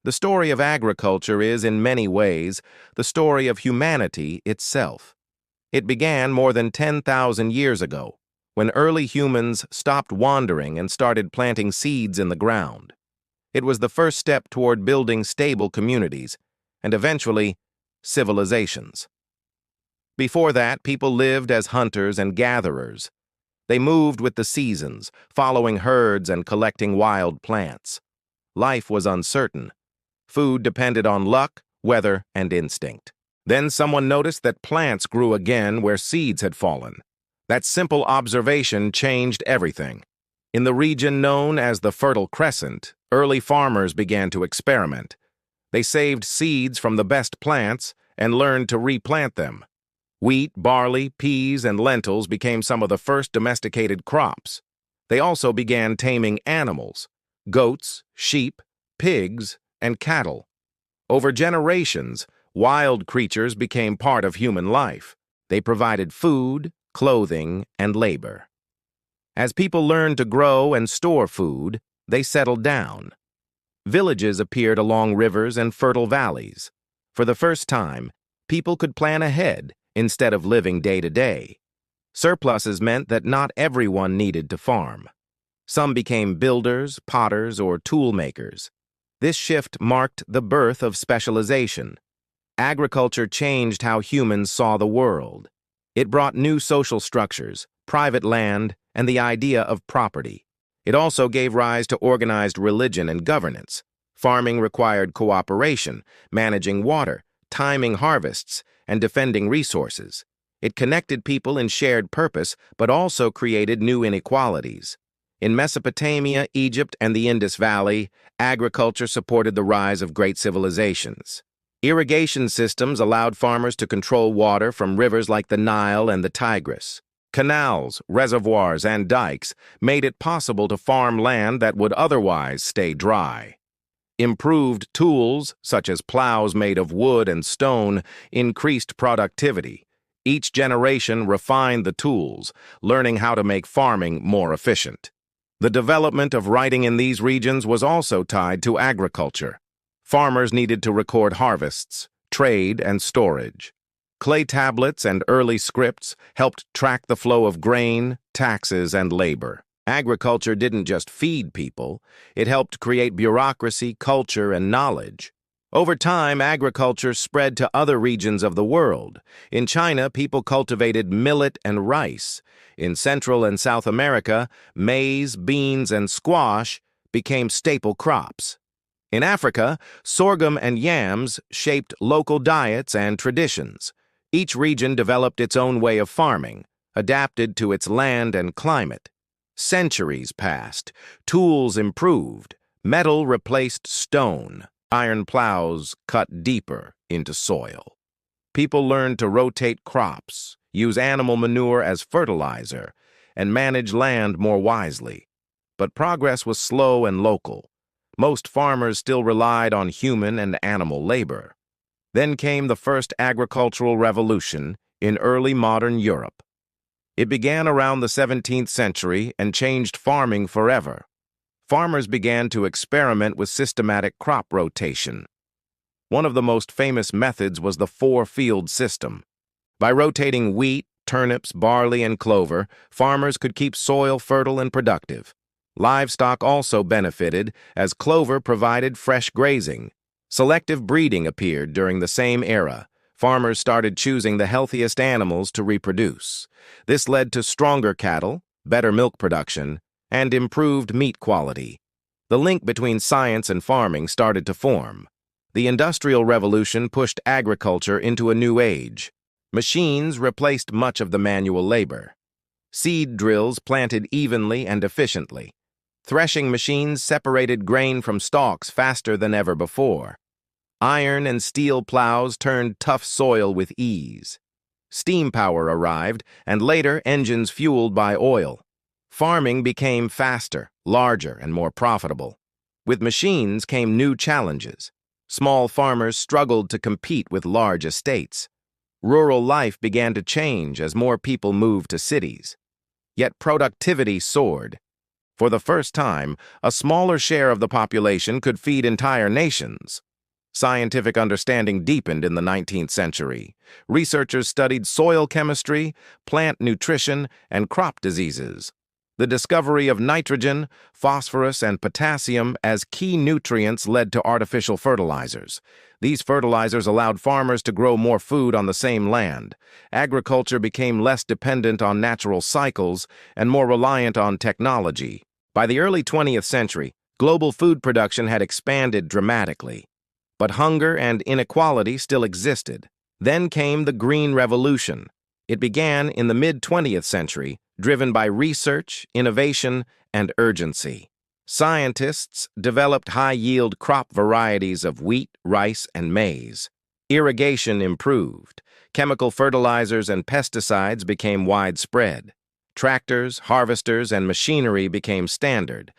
The story of agriculture is, in many ways, the story of humanity itself. It began more than 10,000 years ago, when early humans stopped wandering and started planting seeds in the ground. It was the first step toward building stable communities, and eventually, civilizations. Before that, people lived as hunters and gatherers. They moved with the seasons, following herds and collecting wild plants. Life was uncertain. Food depended on luck, weather, and instinct. Then someone noticed that plants grew again where seeds had fallen. That simple observation changed everything. In the region known as the Fertile Crescent, early farmers began to experiment. They saved seeds from the best plants and learned to replant them. Wheat, barley, peas, and lentils became some of the first domesticated crops. They also began taming animals: goats, sheep, pigs, and cattle. Over generations, wild creatures became part of human life. They provided food, clothing, and labor. As people learned to grow and store food, they settled down. Villages appeared along rivers and fertile valleys. For the first time, people could plan ahead instead of living day to day. Surpluses meant that not everyone needed to farm. Some became builders, potters, or tool makers. This shift marked the birth of specialization. Agriculture changed how humans saw the world. It brought new social structures, private land, and the idea of property. It also gave rise to organized religion and governance. Farming required cooperation, managing water, timing harvests, and defending resources. It connected people in shared purpose, but also created new inequalities. In Mesopotamia, Egypt, and the Indus Valley, agriculture supported the rise of great civilizations. Irrigation systems allowed farmers to control water from rivers like the Nile and the Tigris. Canals, reservoirs, and dikes made it possible to farm land that would otherwise stay dry. Improved tools, such as plows made of wood and stone, increased productivity. Each generation refined the tools, learning how to make farming more efficient. The development of writing in these regions was also tied to agriculture. Farmers needed to record harvests, trade, and storage. Clay tablets and early scripts helped track the flow of grain, taxes, and labor. Agriculture didn't just feed people, it helped create bureaucracy, culture, and knowledge. Over time, agriculture spread to other regions of the world. In China, people cultivated millet and rice. In Central and South America, maize, beans, and squash became staple crops. In Africa, sorghum and yams shaped local diets and traditions. Each region developed its own way of farming, adapted to its land and climate. Centuries passed, tools improved, metal replaced stone. Iron plows cut deeper into soil. People learned to rotate crops, use animal manure as fertilizer, and manage land more wisely. But progress was slow and local. Most farmers still relied on human and animal labor. Then came the first agricultural revolution in early modern Europe. It began around the 17th century and changed farming forever. Farmers began to experiment with systematic crop rotation. One of the most famous methods was the four-field system. By rotating wheat, turnips, barley, and clover, farmers could keep soil fertile and productive. Livestock also benefited, as clover provided fresh grazing. Selective breeding appeared during the same era. Farmers started choosing the healthiest animals to reproduce. This led to stronger cattle, better milk production, and improved meat quality. The link between science and farming started to form. The Industrial Revolution pushed agriculture into a new age. Machines replaced much of the manual labor. Seed drills planted evenly and efficiently. Threshing machines separated grain from stalks faster than ever before. Iron and steel plows turned tough soil with ease. Steam power arrived, and later engines fueled by oil. Farming became faster, larger, and more profitable. With machines came new challenges. Small farmers struggled to compete with large estates. Rural life began to change as more people moved to cities. Yet productivity soared. For the first time, a smaller share of the population could feed entire nations. Scientific understanding deepened in the 19th century. Researchers studied soil chemistry, plant nutrition, and crop diseases. The discovery of nitrogen, phosphorus, and potassium as key nutrients led to artificial fertilizers. These fertilizers allowed farmers to grow more food on the same land. Agriculture became less dependent on natural cycles and more reliant on technology. By the early 20th century, global food production had expanded dramatically. But hunger and inequality still existed. Then came the Green Revolution. It began in the mid-20th century, driven by research, innovation, and urgency. Scientists developed high-yield crop varieties of wheat, rice, and maize. Irrigation improved. Chemical fertilizers and pesticides became widespread. Tractors, harvesters, and machinery became standard.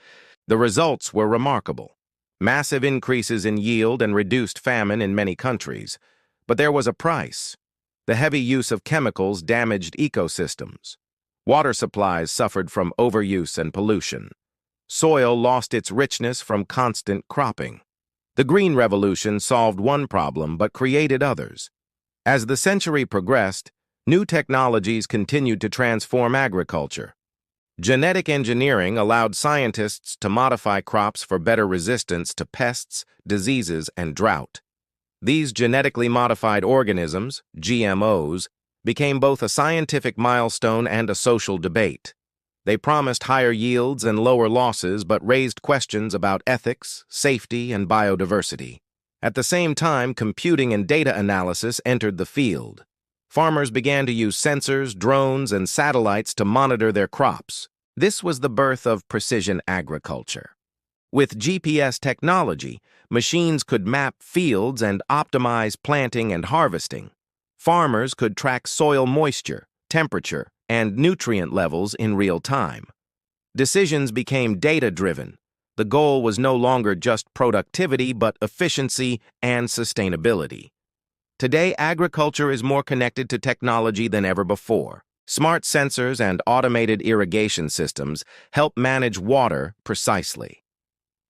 The results were remarkable. Massive increases in yield and reduced famine in many countries. But there was a price. The heavy use of chemicals damaged ecosystems. Water supplies suffered from overuse and pollution. Soil lost its richness from constant cropping. The Green Revolution solved one problem but created others. As the century progressed, new technologies continued to transform agriculture. Genetic engineering allowed scientists to modify crops for better resistance to pests, diseases, and drought. These genetically modified organisms, GMOs, became both a scientific milestone and a social debate. They promised higher yields and lower losses but raised questions about ethics, safety, and biodiversity. At the same time, computing and data analysis entered the field. Farmers began to use sensors, drones, and satellites to monitor their crops. This was the birth of precision agriculture. With GPS technology, machines could map fields and optimize planting and harvesting. Farmers could track soil moisture, temperature, and nutrient levels in real time. Decisions became data-driven. The goal was no longer just productivity, but efficiency and sustainability. Today, agriculture is more connected to technology than ever before. Smart sensors and automated irrigation systems help manage water precisely.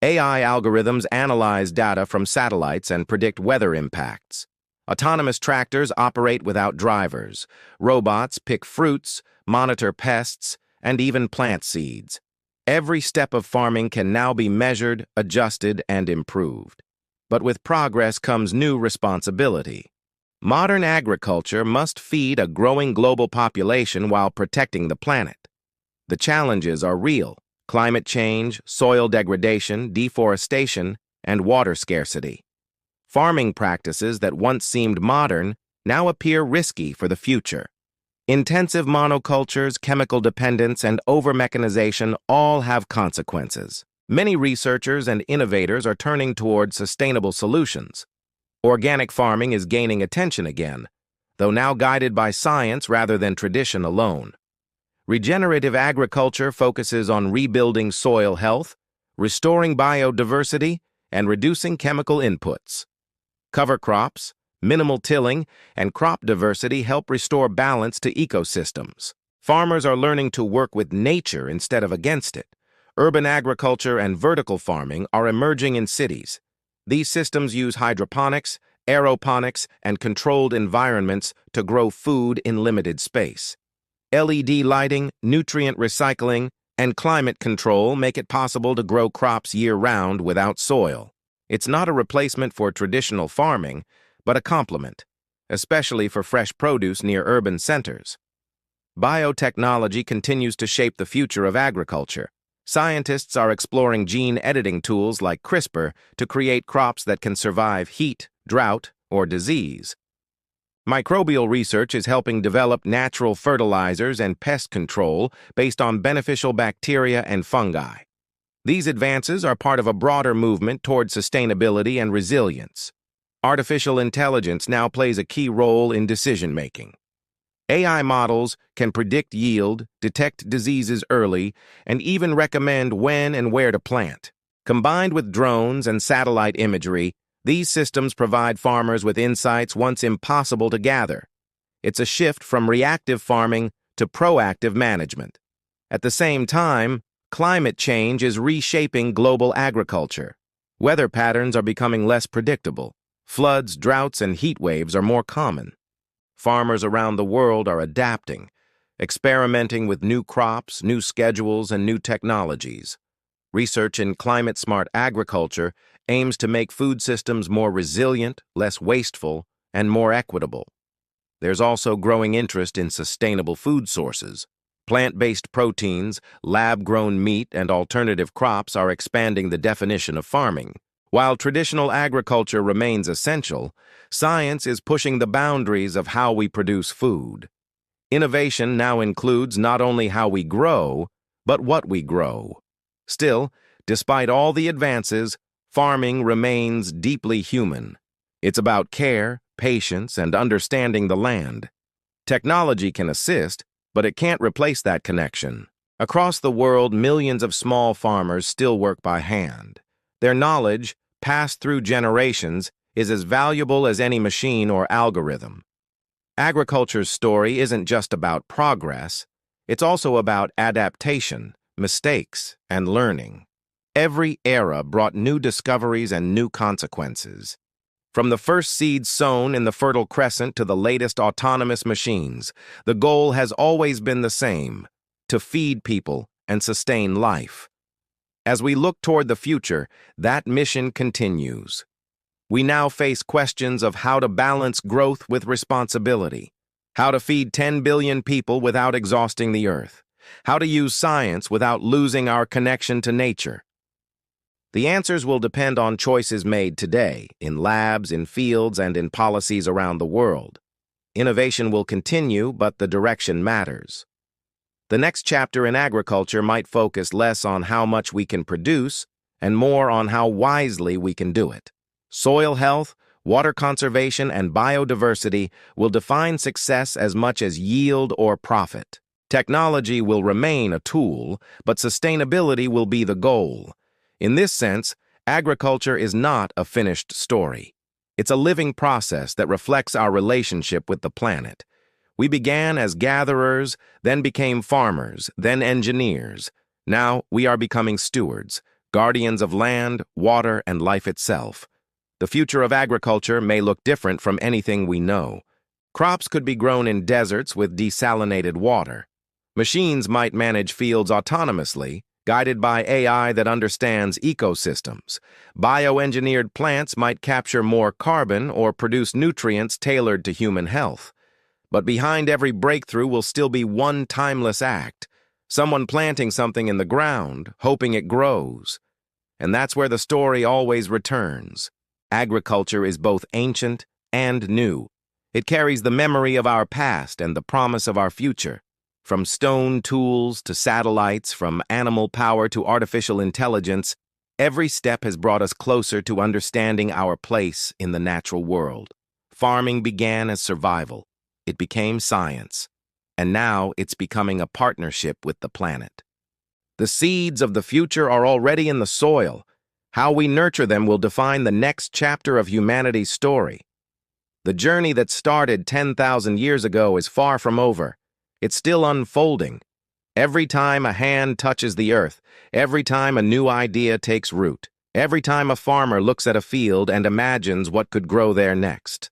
AI algorithms analyze data from satellites and predict weather impacts. Autonomous tractors operate without drivers. Robots pick fruits, monitor pests, and even plant seeds. Every step of farming can now be measured, adjusted, and improved. But with progress comes new responsibility. Modern agriculture must feed a growing global population while protecting the planet. The challenges are real: climate change, soil degradation, deforestation, and water scarcity. Farming practices that once seemed modern now appear risky for the future. Intensive monocultures, chemical dependence, and over-mechanization all have consequences. Many researchers and innovators are turning toward sustainable solutions. Organic farming is gaining attention again, though now guided by science rather than tradition alone. Regenerative agriculture focuses on rebuilding soil health, restoring biodiversity, and reducing chemical inputs. Cover crops, minimal tilling, and crop diversity help restore balance to ecosystems. Farmers are learning to work with nature instead of against it. Urban agriculture and vertical farming are emerging in cities. These systems use hydroponics, aeroponics, and controlled environments to grow food in limited space. LED lighting, nutrient recycling, and climate control make it possible to grow crops year-round without soil. It's not a replacement for traditional farming, but a complement, especially for fresh produce near urban centers. Biotechnology continues to shape the future of agriculture. Scientists are exploring gene editing tools like CRISPR to create crops that can survive heat, drought, or disease. Microbial research is helping develop natural fertilizers and pest control based on beneficial bacteria and fungi. These advances are part of a broader movement toward sustainability and resilience. Artificial intelligence now plays a key role in decision-making. AI models can predict yield, detect diseases early, and even recommend when and where to plant. Combined with drones and satellite imagery, these systems provide farmers with insights once impossible to gather. It's a shift from reactive farming to proactive management. At the same time, Climate change is reshaping global agriculture. Weather patterns are becoming less predictable. Floods, droughts, and heat waves are more common. Farmers around the world are adapting, experimenting with new crops, new schedules, and new technologies. Research in climate-smart agriculture aims to make food systems more resilient, less wasteful, and more equitable. There's also growing interest in sustainable food sources. Plant-based proteins, lab-grown meat, and alternative crops are expanding the definition of farming. While traditional agriculture remains essential, science is pushing the boundaries of how we produce food. Innovation now includes not only how we grow, but what we grow. Still, despite all the advances, farming remains deeply human. It's about care, patience, and understanding the land. Technology can assist, but it can't replace that connection. Across the world, millions of small farmers still work by hand. Their knowledge, passed through generations, is as valuable as any machine or algorithm. Agriculture's story isn't just about progress, it's also about adaptation, mistakes, and learning. Every era brought new discoveries and new consequences. From the first seeds sown in the Fertile Crescent to the latest autonomous machines, the goal has always been the same: to feed people and sustain life. As we look toward the future, that mission continues. We now face questions of how to balance growth with responsibility, how to feed 10 billion people without exhausting the earth, how to use science without losing our connection to nature. The answers will depend on choices made today, in labs, in fields, and in policies around the world. Innovation will continue, but the direction matters. The next chapter in agriculture might focus less on how much we can produce and more on how wisely we can do it. Soil health, water conservation, and biodiversity will define success as much as yield or profit. Technology will remain a tool, but sustainability will be the goal. In this sense, agriculture is not a finished story. It's a living process that reflects our relationship with the planet. We began as gatherers, then became farmers, then engineers. Now we are becoming stewards, guardians of land, water, and life itself. The future of agriculture may look different from anything we know. Crops could be grown in deserts with desalinated water. Machines might manage fields autonomously, guided by AI that understands ecosystems. Bioengineered plants might capture more carbon or produce nutrients tailored to human health. But behind every breakthrough will still be one timeless act: someone planting something in the ground, hoping it grows. And that's where the story always returns. Agriculture is both ancient and new. It carries the memory of our past and the promise of our future. From stone tools to satellites, from animal power to artificial intelligence, every step has brought us closer to understanding our place in the natural world. Farming began as survival. It became science. And now it's becoming a partnership with the planet. The seeds of the future are already in the soil. How we nurture them will define the next chapter of humanity's story. The journey that started 10,000 years ago is far from over. It's still unfolding. Every time a hand touches the earth, every time a new idea takes root, every time a farmer looks at a field and imagines what could grow there next.